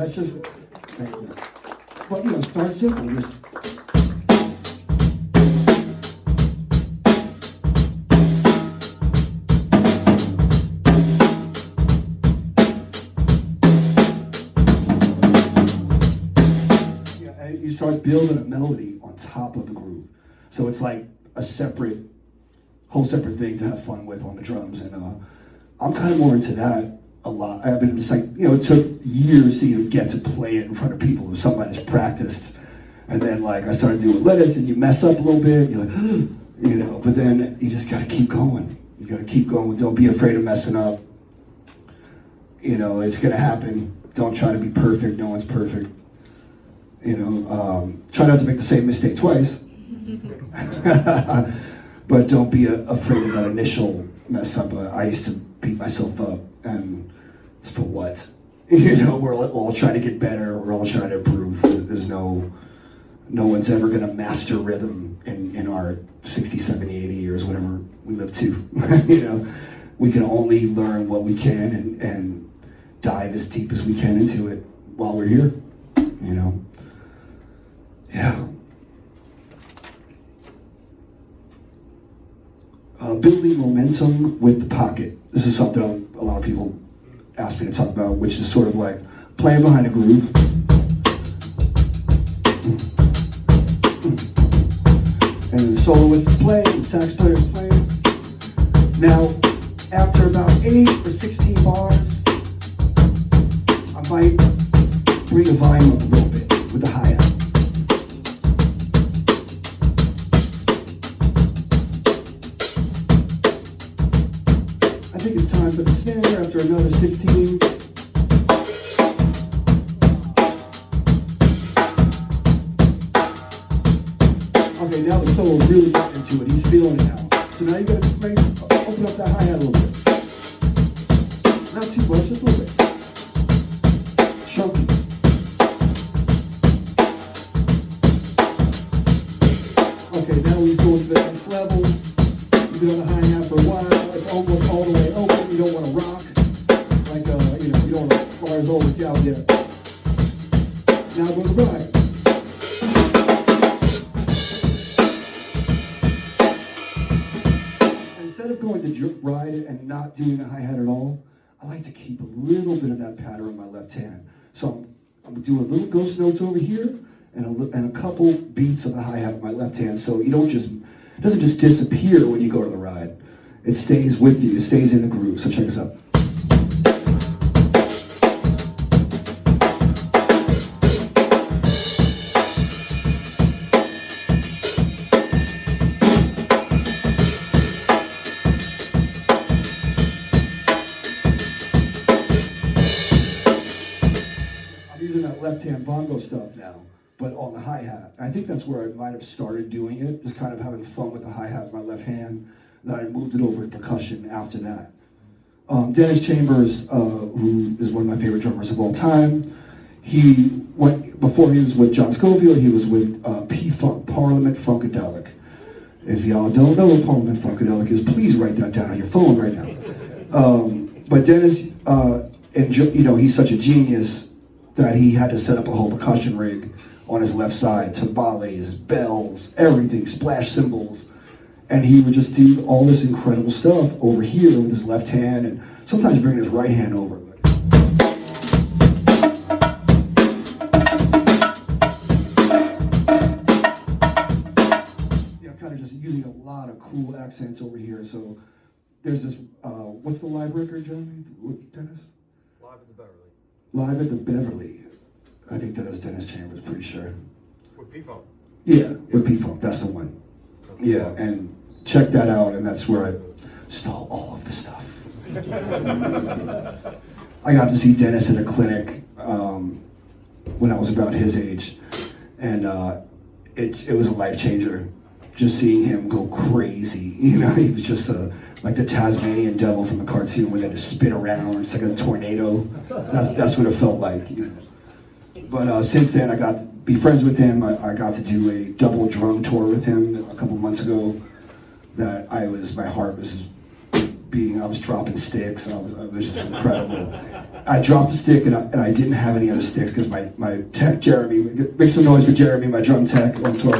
That's just, but you know, start simple. Just you start building a melody on top of the groove. So it's like a whole separate thing to have fun with on the drums. And I'm kind of more into that a lot. I've been just like, you know, it took years to even get to play it in front of people. It was something I just practiced. And then like I started doing lettuce and you mess up a little bit, you're like, you know, but then you just gotta keep going. You gotta keep going. Don't be afraid of messing up. You know, it's gonna happen. Don't try to be perfect. No one's perfect. You know, try not to make the same mistake twice. But don't be afraid of that initial mess up. I used to beat myself up, and for what? You know, we're all trying to get better. We're all trying to improve. There's no one's ever going to master rhythm in our 60, 70, 80 years, whatever we live to. You know, we can only learn what we can and dive as deep as we can into it while we're here. You know, yeah. Building momentum with the pocket. This is something a lot of people ask me to talk about, which is sort of like playing behind a groove. And the soloist is playing, the sax player is playing. Now, after about 8 or 16 bars, I might bring the volume up a little bit with the hi-hat. I think it's time for the snare after another 16. Okay, now the solo really got into it. He's feeling it now. So now you gotta open up that hi-hat a little bit. Not too much, just a little bit. Chunky. Okay, now we go to the next level. You've been on the hi-hat for a while. It's almost all the way open. You don't want to rock. Like, you know, you don't want to fly as over down yet. Now go to the ride. Instead of going to ride it and not doing a hi-hat at all, I like to keep a little bit of that pattern in my left hand. So I'm doing little ghost notes over here and a couple beats of the hi-hat with my left hand. So you don't just, it doesn't just disappear when you go to the ride. It stays with you, it stays in the groove. So check this out. Left-hand bongo stuff now, but on the hi-hat. I think that's where I might have started doing it, just kind of having fun with the hi-hat in my left hand. Then I moved it over to percussion after that. Dennis Chambers, who is one of my favorite drummers of all time, before he was with John Scofield, he was with P-Funk, Parliament Funkadelic. If y'all don't know what Parliament Funkadelic is, please write that down on your phone right now. But Dennis, you know, he's such a genius that he had to set up a whole percussion rig on his left side, timbales, bells, everything, splash cymbals. And he would just do all this incredible stuff over here with his left hand and sometimes bring his right hand over. Yeah, kind of just using a lot of cool accents over here. So there's this, what's the live record, Johnny? Dennis? Live at the Beverly. Live at the Beverly. I think that was Dennis Chambers, pretty sure. With P-Funk. Yeah, with P-Funk, that's the one. Yeah, and check that out, and that's where I stole all of the stuff. I got to see Dennis in a clinic when I was about his age, and it was a life changer. Just seeing him go crazy, you know, he was just like the Tasmanian devil from the cartoon where they just spin around. It's like a tornado. That's what it felt like. You know. But since then, I got to be friends with him. I got to do a double drum tour with him a couple months ago. My heart was beating. I was dropping sticks. It was just incredible. I dropped a stick and I didn't have any other sticks because my tech, Jeremy, make some noise for Jeremy, my drum tech on tour.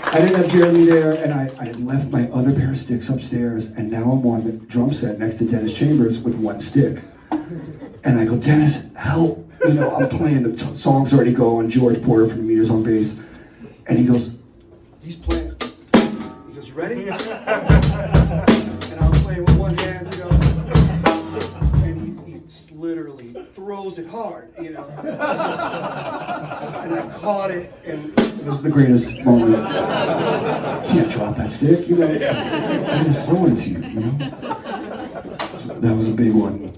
I didn't have Jeremy there, and I had left my other pair of sticks upstairs, and now I'm on the drum set next to Dennis Chambers with one stick. And I go, Dennis, help. You know, I'm playing, the song's already going, George Porter from the Meters on Bass. And he goes, he's playing. He goes, you ready? And I'm playing with one hand, you know. And he literally throws it hard, you know. And I caught it, and it was the greatest moment. You can't drop that stick, you know. It's like, Dennis throwing it to you, you know. So that was a big one.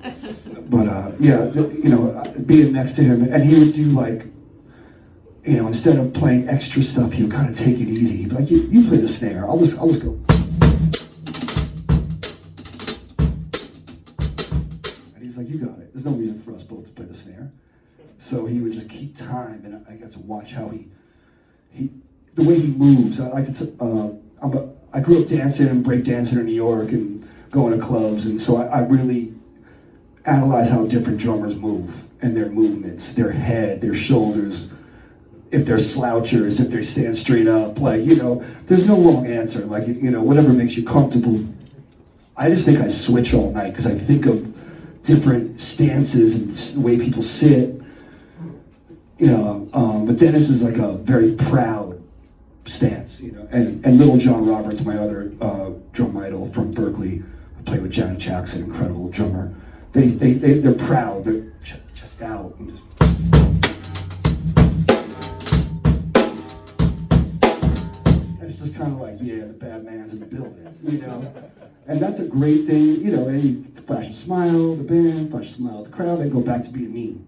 But yeah, you know, being next to him, and he would do like, you know, instead of playing extra stuff, he would kind of take it easy. He'd be like, you play the snare, I'll just go. And he's like, you got it. There's no reason for us both to play the snare. So he would just keep time, and I got to watch how he the way he moves. I grew up dancing and break dancing in New York and going to clubs, and so I really analyze how different drummers move and their movements, their head, their shoulders, if they're slouchers, if they stand straight up, like, you know, there's no wrong answer, like, you know, whatever makes you comfortable. I just think I switch all night because I think of different stances and the way people sit, you know, but Dennis is like a very proud stance, you know, and Little John Roberts, my other drum idol from Berkeley, I played with Janet Jackson, incredible drummer. They're proud, they're just out. And just... And it's just kind of like, yeah, the bad man's in the building, you know? And that's a great thing, you know, and you flash a smile, the band, flash a smile at the crowd, they go back to being mean.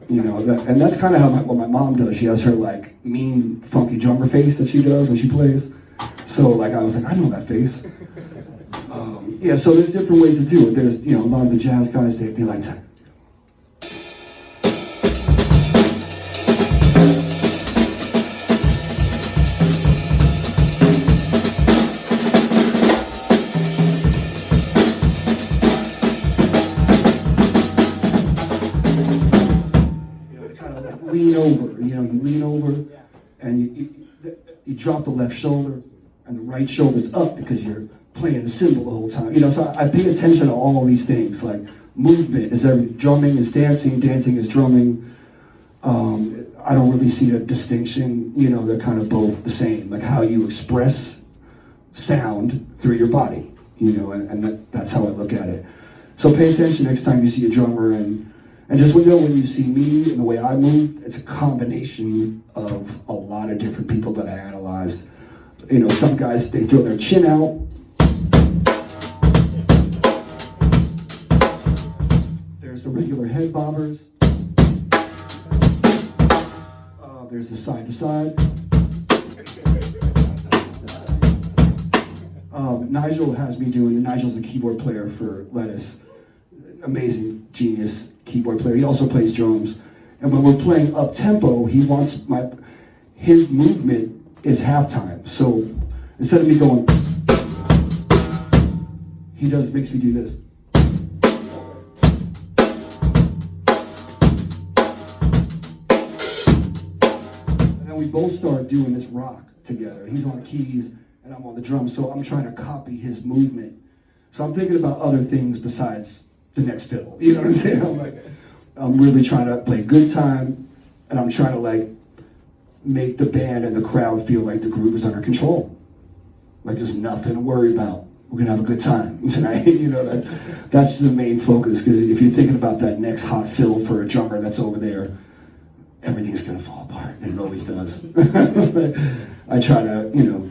You know, and that's kind of how what my mom does. She has her like mean, funky drummer face that she does when she plays. So like, I was like, I know that face. Yeah, so there's different ways to do it. There's, you know, a lot of the jazz guys, they like to... You know, they kind of like lean over, you know, you lean over and you drop the left shoulder and the right shoulder's up because you're playing the cymbal the whole time. You know, so I pay attention to all of these things, like movement is everything. Drumming is dancing, dancing is drumming. I don't really see a distinction, you know, they're kind of both the same, like how you express sound through your body, you know, and that's how I look at it. So pay attention next time you see a drummer, and just know when you see me and the way I move, it's a combination of a lot of different people that I analyzed. You know, some guys, they throw their chin out. There's the regular head bobbers. There's the side to side. Nigel has me doing, Nigel's the keyboard player for Lettuce. Amazing, genius keyboard player. He also plays drums. And when we're playing up tempo, he wants his movement is halftime. So instead of me going, he makes me do this. And then we both start doing this rock together. He's on the keys and I'm on the drums, so I'm trying to copy his movement. So I'm thinking about other things besides the next fiddle. You know what I'm saying? I'm really trying to play good time, and I'm trying to like make the band and the crowd feel like the groove is under control. Like there's nothing to worry about. We're gonna have a good time tonight. You know, that's the main focus, because if you're thinking about that next hot fill for a drummer that's over there, everything's gonna fall apart, and it always does. I try to, you know,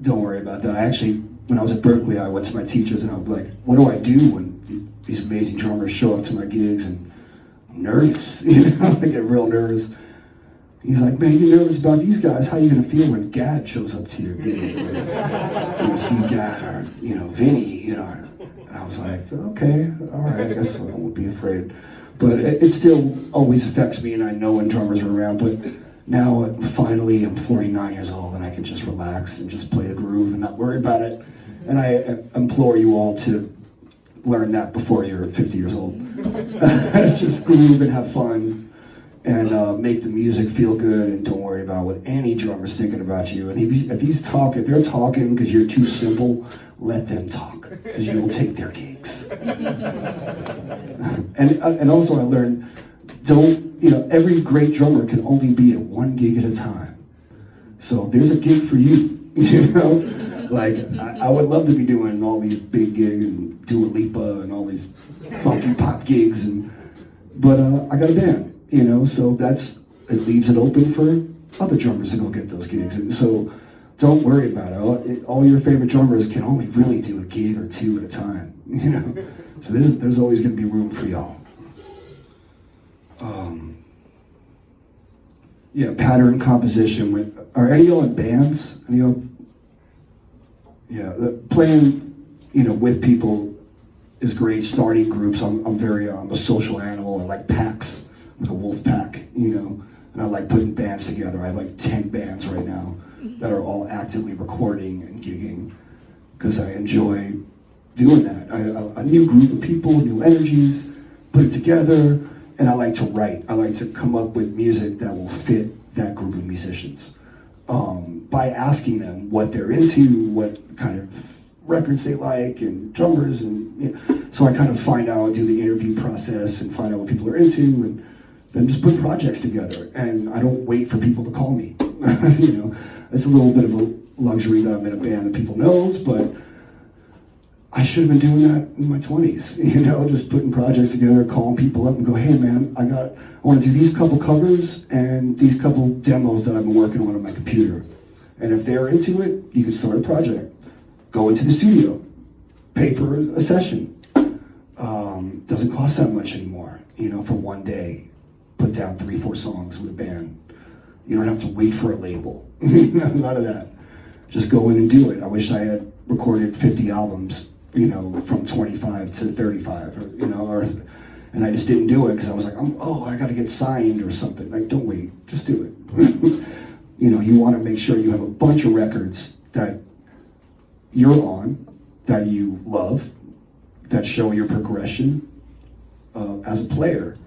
don't worry about that. I actually, when I was at Berkeley, I went to my teachers and I was like, what do I do when these amazing drummers show up to my gigs? And I'm nervous, you know, I get real nervous. He's like, man, you're nervous about these guys. How are you gonna feel when Gad shows up to your gig? Or you see Gad or, you know, Vinny, you know. And I was like, okay, all right, I guess I won't be afraid. But it still always affects me, and I know when drummers are around. But now, finally, I'm 49 years old, and I can just relax and just play a groove. And not worry about it. And I implore you all to learn that before you're 50 years old. Just groove and have fun and make the music feel good, and don't worry about what any drummer's thinking about you. And if they're talking because you're too simple, let them talk, because you will take their gigs. and also I learned, every great drummer can only be at one gig at a time. So there's a gig for you, Like, I would love to be doing all these big gigs and Dua Lipa and all these funky pop gigs, but I got a band, so it leaves it open for other drummers to go get those gigs. And so don't worry about it. All your favorite drummers can only really do a gig or two at a time, So there's always going to be room for y'all. Pattern composition. Are any of y'all in bands? Any of y'all? Yeah, playing, with people is great. Starting groups. I'm a social animal. I like packs, like a wolf pack, and I like putting bands together. I have like 10 bands right now that are all actively recording and gigging because I enjoy doing that. A new group of people, new energies, put it together, and I like to write. I like to come up with music that will fit that group of musicians. By asking them what they're into, what kind of records they like, and drummers, and so I kind of find out, do the interview process, and find out what people are into, and then just put projects together. And I don't wait for people to call me. It's a little bit of a luxury that I'm in a band that people knows, but I should have been doing that in my 20s. Just putting projects together, calling people up, and go, hey man, I want to do these couple covers and these couple demos that I've been working on my computer. And if they're into it, you can start a project. Go into the studio, pay for a session. Doesn't cost that much anymore, for one day. Put down 3-4 songs with a band. You don't have to wait for a label. None of that. Just go in and do it. I wish I had recorded 50 albums, from 25 to 35, and I just didn't do it because I was like, I got to get signed or something. Like, don't wait, just do it. You want to make sure you have a bunch of records that you're on, that you love, that show your progression as a player.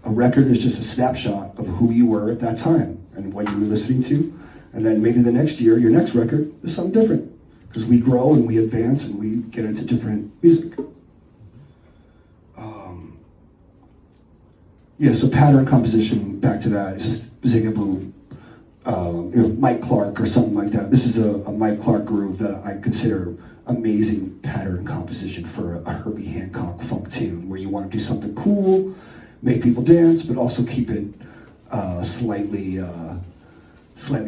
A record is just a snapshot of who you were at that time and what you were listening to. And then maybe the next year, your next record is something different. Because we grow and we advance and we get into different music. So pattern composition, back to that, is just zigaboo. Mike Clark or something like that. This is a Mike Clark groove that I consider amazing pattern composition for a Herbie Hancock funk tune, where you want to do something cool, make people dance, but also keep it slightly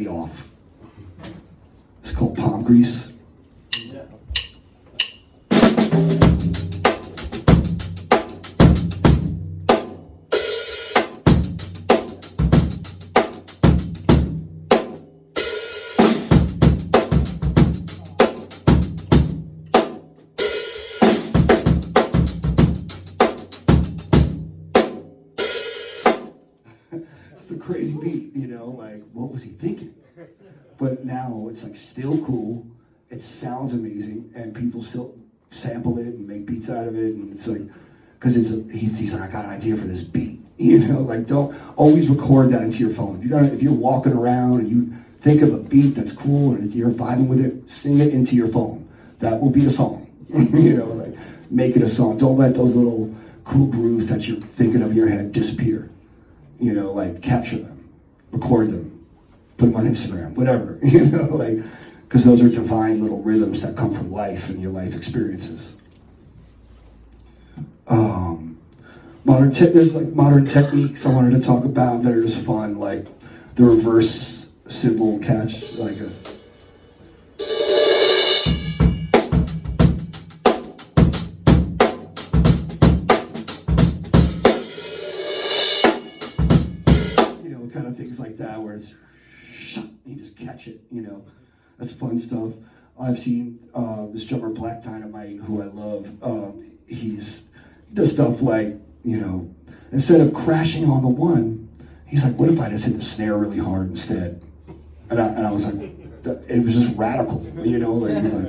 off. It's called Palm Grease. It's the crazy beat, like, what was he thinking? But now it's like still cool, it sounds amazing, and people still sample it and make beats out of it, and it's like, because he's like, I got an idea for this beat, like, don't always record that into your phone. If you're walking around and you think of a beat that's cool and you're vibing with it, sing it into your phone. That will be a song, like, make it a song. Don't let those little cool grooves that you're thinking of in your head disappear. Like, capture them, record them, put them on Instagram, whatever, like, because those are divine little rhythms that come from life and your life experiences. There's like modern techniques I wanted to talk about that are just fun, like the reverse cymbal catch, like a. Kind of things like that, where it's you just catch it, that's fun stuff. I've seen this drummer Black Dynamite, who I love. He does stuff like, instead of crashing on the one, he's like, what if I just hit the snare really hard instead? And I was like, it was just radical, you know, like, it was like,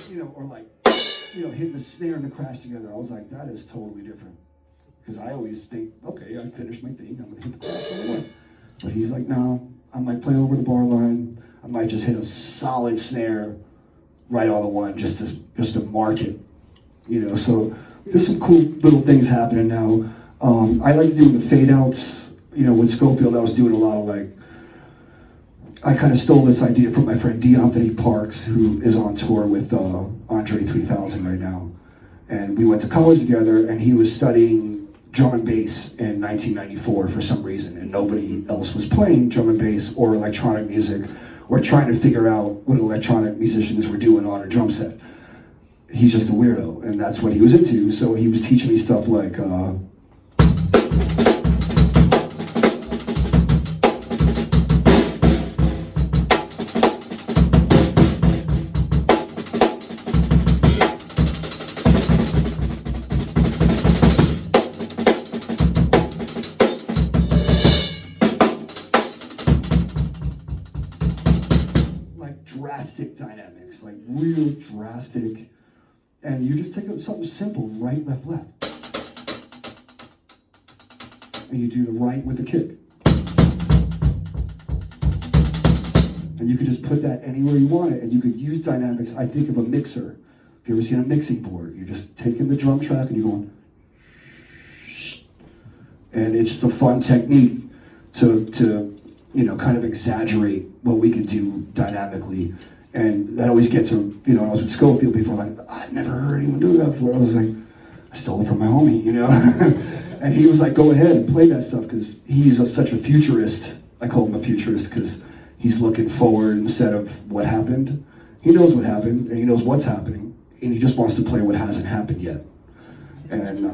you know, or like, you know, hitting the snare and the crash together. I was like, that is totally different. Because I always think, okay, I finished my thing, I'm gonna hit the crash on the one. But he's like, no, I might play over the bar line, I might just hit a solid snare right on the one just to mark it, you know. So there's some cool little things happening now. I like to do the fade outs, you know. With Schofield, I was doing a lot of like, I kind of stole this idea from my friend Deitch Parks, who is on tour with Andre 3000 right now. And we went to college together, and he was studying drum and bass in 1994 for some reason, and nobody else was playing drum and bass or electronic music or trying to figure out what electronic musicians were doing on a drum set. He's just a weirdo, and that's what he was into. So he was teaching me stuff like, drastic dynamics, like real drastic, and you just take up something simple, right, left, left, and you do the right with the kick, and you could just put that anywhere you want it, and you could use dynamics. I think of a mixer. If you ever seen a mixing board, you're just taking the drum track and you're going, and it's just a fun technique to you know, kind of exaggerate what we could do dynamically. And that always gets, you know, when I was with Schofield, people were like, I've never heard anyone do that before. I was like, I stole it from my homie, you know? And he was like, go ahead and play that stuff, because he's such a futurist. I call him a futurist because he's looking forward instead of what happened. He knows what happened, and he knows what's happening, and he just wants to play what hasn't happened yet. And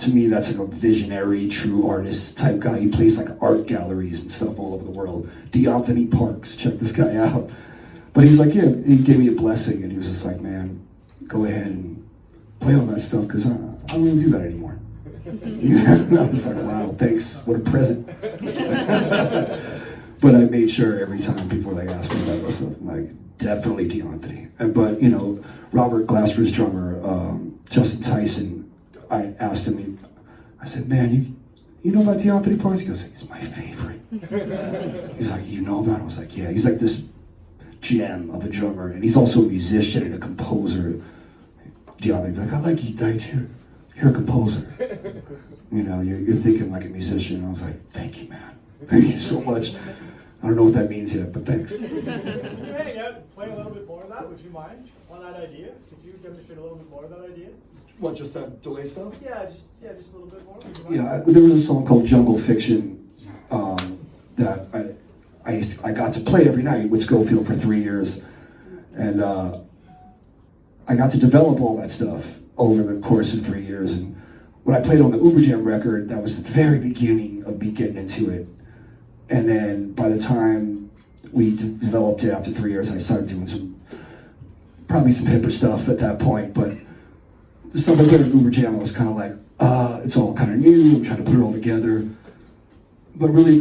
to me, that's like a visionary, true artist type guy. He plays like art galleries and stuff all over the world. Deitch Parks, check this guy out. But he's like, yeah, he gave me a blessing, and he was just like, man, go ahead and play all that stuff, because I don't even do that anymore. You know? And I was like, wow, thanks, what a present. But I made sure every time people were like, ask me about that stuff, I'm like, definitely Deitch. But, you know, Robert Glasper's drummer, Justin Tyson, I asked him, I said, man, you know about Deitch Parks? He goes, he's my favorite. He's like, you know about him? I was like, yeah, he's like this gem of a drummer, and he's also a musician and a composer. Deitch, he'd be like, I like you, Deitch, you're a composer. You know, you're thinking like a musician. I was like, thank you, man. Thank you so much. I don't know what that means yet, but thanks. Can you hang out, play a little bit more of that? Would you mind on that idea? Could you demonstrate a little bit more of that idea? What, just that delay stuff? Yeah, just a little bit more. Yeah, there was a song called Jungle Fiction that I got to play every night with Schofield for 3 years, and I got to develop all that stuff over the course of 3 years. And when I played on the Uber Jam record, that was the very beginning of me getting into it. And then by the time we developed it after 3 years, I started doing probably some hipper stuff at that point, but the stuff I played on Uber Jam, I was kind of like, it's all kind of new, I'm trying to put it all together. But really,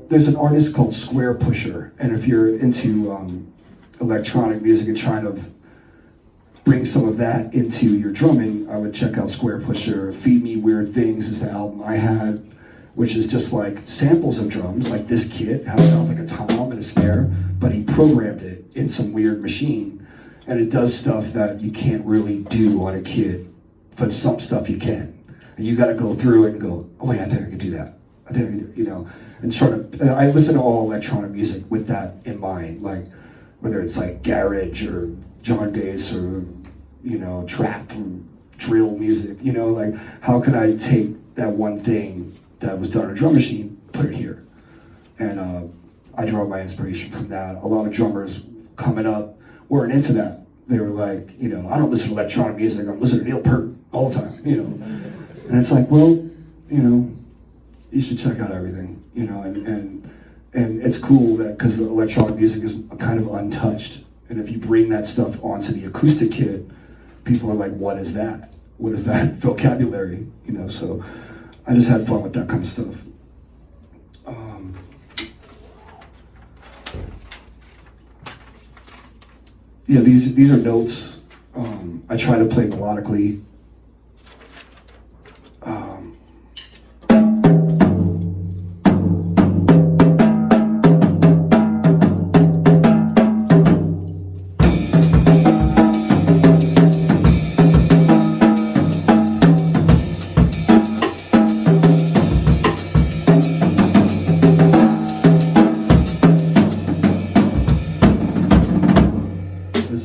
there's an artist called Square Pusher, and if you're into electronic music and trying to bring some of that into your drumming, I would check out Square Pusher. Feed Me Weird Things is the album I had, which is just like samples of drums, like this kit, how it sounds like a tom and a snare, but he programmed it in some weird machine, and it does stuff that you can't really do on a kit, but some stuff you can. And you gotta go through it and go, oh wait, I think I could do that. I think I could, you know, and I listen to all electronic music with that in mind, like whether it's like garage or drum and bass or, you know, trap or drill music, you know, like how can I take that one thing that was done on a drum machine, put it here? And I draw my inspiration from that. A lot of drummers coming up weren't into that. They were like, you know, I don't listen to electronic music, I'm listening to Neil Peart all the time, you know. And it's like, well, you know, you should check out everything, you know, and it's cool that, because the electronic music is kind of untouched, and if you bring that stuff onto the acoustic kit, people are like, what is that? what is that vocabulary, you know? So I just had fun with that kind of stuff. Yeah, these are notes. I try to play melodically.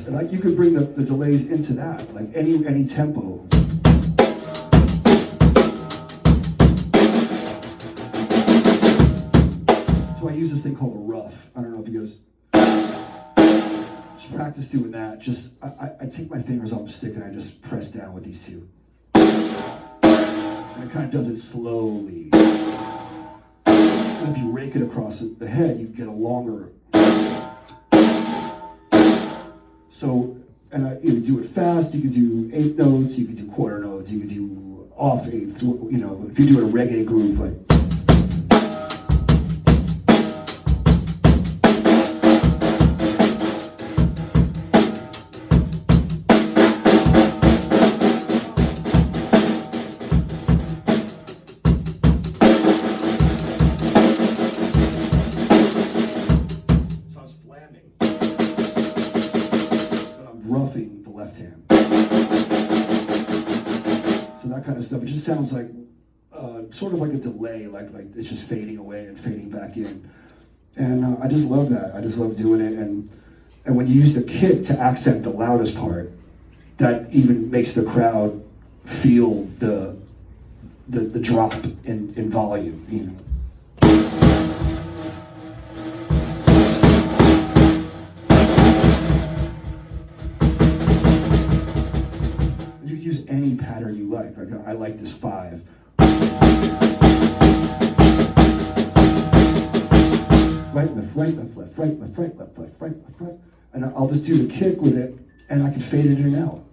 And you could bring the delays into that, like any tempo. So I use this thing called a rough. I don't know if you guys just practice doing that. Just I take my fingers off the stick and I just press down with these two. And it kind of does it slowly. And if you rake it across the head, you get a longer. So, and you can do it fast, you can do eighth notes, you can do quarter notes, you can do off eighths, you know, if you do a reggae groove, like. Roughing the left hand. So that kind of stuff, it just sounds like sort of like a delay, like it's just fading away and fading back in. And I just love that. I just love doing it. And when you use the kick to accent the loudest part, that even makes the crowd feel the drop in volume, you know. You can use any pattern you like. Like I like this 5. Right, left, right, left, left, right, left, right, left, left, right, left, right. And I'll just do the kick with it, and I can fade it in and out.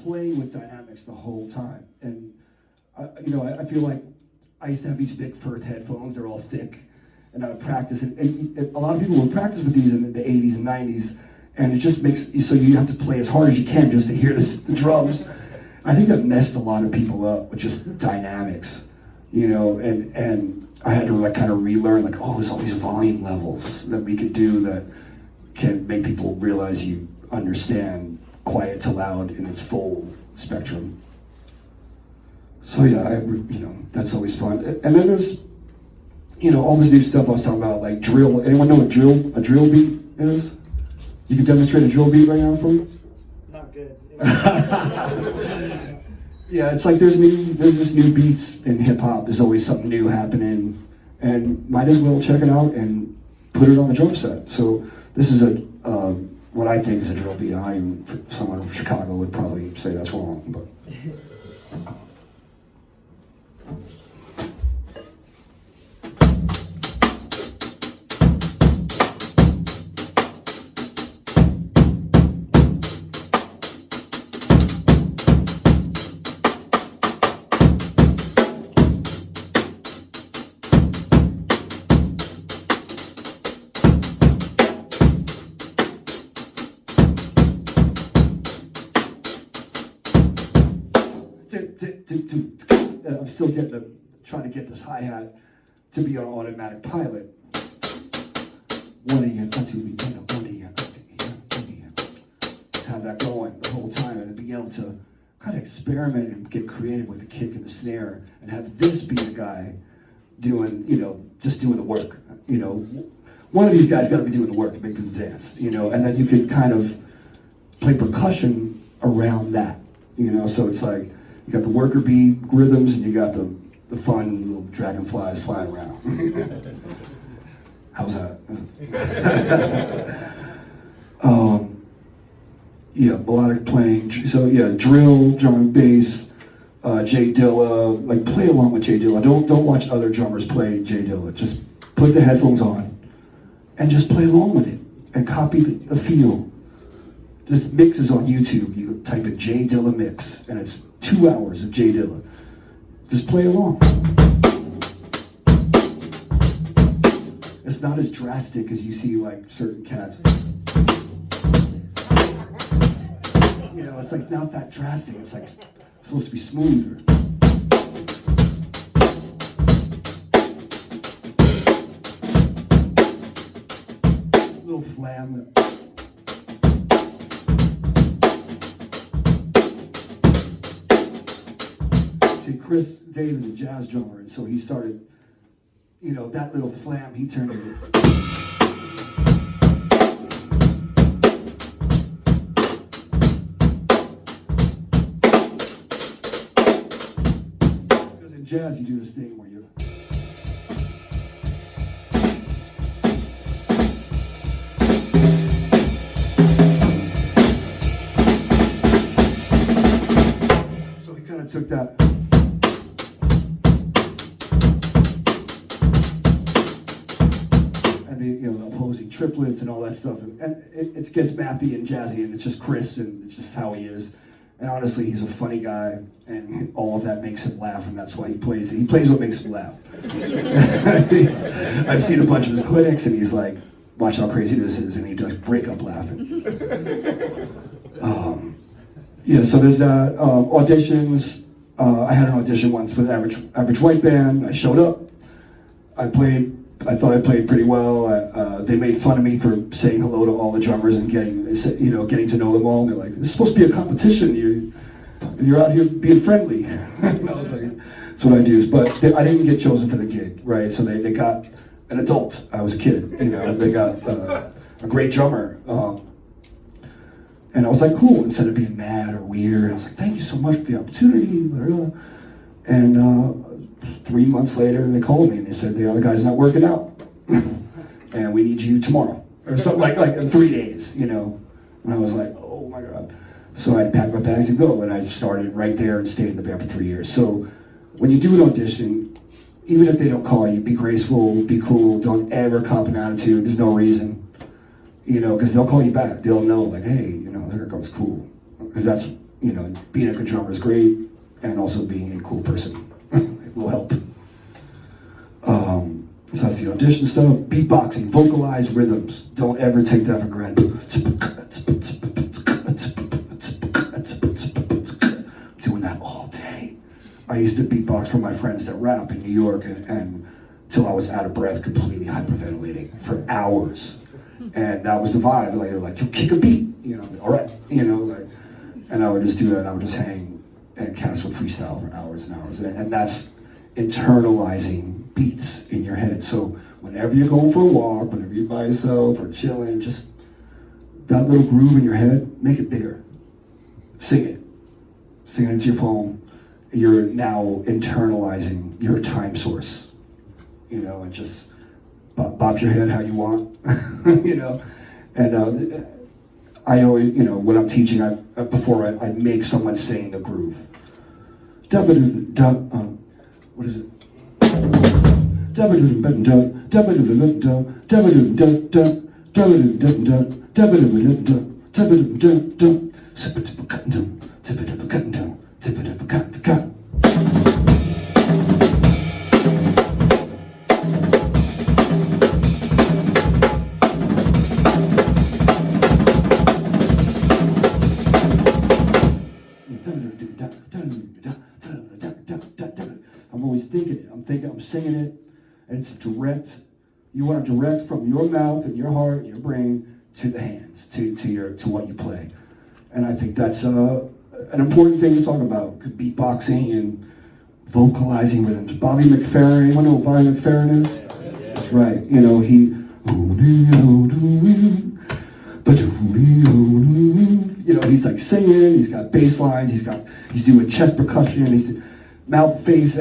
Playing with dynamics the whole time, and I feel like I used to have these big Firth headphones. They're all thick, and I would practice. And a lot of people would practice with these in the 80s and 90s, and it just makes so you have to play as hard as you can just to hear the drums. I think that messed a lot of people up with just dynamics, you know. And I had to like kind of relearn like, oh, there's all these volume levels that we could do that can make people realize you understand quiet to loud in its full spectrum. So yeah, that's always fun. And then there's, all this new stuff I was talking about, like drill. Anyone know what a drill beat is? You can demonstrate a drill beat right now for me? Not good. Yeah, it's like there's this new beats in hip hop. There's always something new happening, and might as well check it out and put it on the drum set. So this is what I think is a drill beat. Someone from Chicago would probably say that's wrong, but. I'm still trying to get this hi-hat to be on automatic pilot. Just have that going the whole time, and being able to kind of experiment and get creative with the kick and the snare, and have this be the guy doing, just doing the work. One of these guys got to be doing the work to make people dance, and then you can kind of play percussion around that, so it's like, you got the worker beat rhythms, and you got the the fun little dragonflies flying around. How's that? Yeah, melodic playing. So yeah, drill, drum and bass, Jay Dilla. Like play along with Jay Dilla. Don't watch other drummers play Jay Dilla. Just put the headphones on and just play along with it and copy the feel. This mix is on YouTube. You type in Jay Dilla mix and it's 2 hours of Jay Dilla. Just play along. It's not as drastic as you see like certain cats. You know, it's like not that drastic. It's like supposed to be smoother. Little flam. See, Chris Dave is a jazz drummer, and so he started, you know, that little flam he turned into. Because in jazz, you do this thing where you. So he kind of took that. You know, opposing triplets and all that stuff, and it gets mathy and jazzy, and it's just Chris, and it's just how he is. And honestly, he's a funny guy, and all of that makes him laugh, and that's why he plays it. He plays what makes him laugh. I've seen a bunch of his clinics, and he's like, "Watch how crazy this is," and he does break up laughing. Yeah, so there's that. Auditions. I had an audition once for the Average White Band. I showed up. I thought I played pretty well. They made fun of me for saying hello to all the drummers and getting to know them all. And they're like, "This is supposed to be a competition. You're out here being friendly." And I was like, "That's what I do." But I didn't get chosen for the gig, right? So they got an adult. I was a kid, you know. They got a great drummer, and I was like, "Cool." Instead of being mad or weird, I was like, "Thank you so much for the opportunity." Blah, blah, blah. And 3 months later, they called me and they said, "The other guy's not working out, and we need you tomorrow," or something like in 3 days, you know. And I was like, "Oh my God!" So I packed my bags and go, and I started right there and stayed in the band for 3 years. So when you do an audition, even if they don't call you, be graceful, be cool. Don't ever cop an attitude. There's no reason, you know, because they'll call you back. They'll know, like, "Hey, you know, that girl's cool," because that's, you know, being a good drummer is great, and also being a cool person. It will help. So that's the audition stuff. Beatboxing, vocalize rhythms. Don't ever take that for granted. I'm doing that all day. I used to beatbox for my friends that rap in New York, and till I was out of breath, completely hyperventilating for hours. And that was the vibe. Like, they were like, "You kick a beat," you know. All right, you know, like, and I would just do that. And I would just hang, and Cass would freestyle for hours and hours. And that's internalizing beats in your head. So whenever you're going for a walk, whenever you're by yourself or chilling, just that little groove in your head, make it bigger. Sing it. Sing it into your phone. You're now internalizing your time source. You know, and just bop your head how you want. You know, and I always, you know, when I'm teaching, before I make someone sing the groove. What is it? I'm always thinking it. I'm singing it, and it's direct. You want to direct from your mouth and your heart and your brain to the hands, to what you play. And I think that's an important thing to talk about, beatboxing and vocalizing rhythms. Bobby McFerrin, anyone know who Bobby McFerrin is? Yeah. That's right. You know, you know, he's like singing, he's got bass lines, he's doing chest percussion, he's mouth, face,